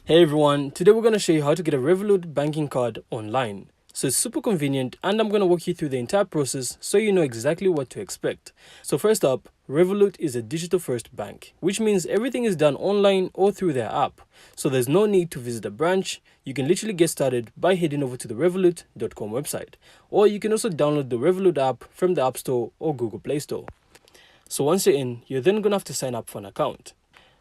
Hey everyone, today we're going to show you how to get a Revolut banking card online. So it's super convenient and I'm going to walk you through the entire process so you know exactly what to expect. So first up, Revolut is a digital first bank, which means everything is done online or through their app. So there's no need to visit a branch. You can literally get started by heading over to the revolut.com website. Or you can also download the Revolut app from the App Store or Google Play Store. So once you're in, you're then going to have to sign up for an account.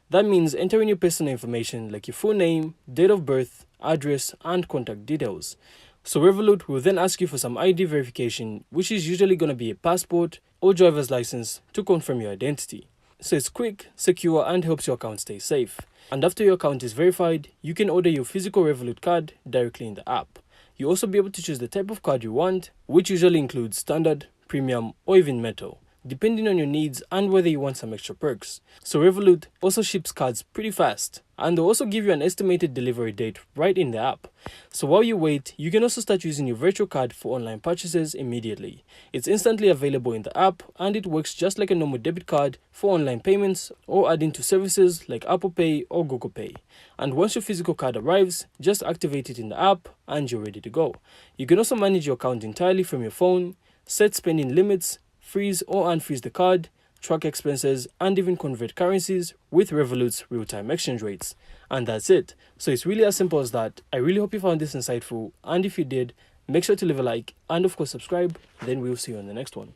That means entering your personal information like your full name, date of birth, address, and contact details. So Revolut will then ask you for some ID verification, which is usually going to be a passport or driver's license to confirm your identity. So it's quick, secure, and helps your account stay safe. And after your account is verified, you can order your physical Revolut card directly in the app. You'll also be able to choose the type of card you want, which usually includes standard, premium, or even metal, depending on your needs and whether you want some extra perks. So Revolut also ships cards pretty fast, and they'll also give you an estimated delivery date right in the app. So while you wait, you can also start using your virtual card for online purchases immediately. It's instantly available in the app, and it works just like a normal debit card for online payments or adding to services like Apple Pay or Google Pay. And once your physical card arrives, just activate it in the app and you're ready to go. You can also manage your account entirely from your phone, set spending limits, freeze or unfreeze the card, track expenses, and even convert currencies with Revolut's real-time exchange rates. And that's it. So it's really as simple as that. I really hope you found this insightful, and if you did, make sure to leave a like and of course subscribe. Then we'll see you on the next one.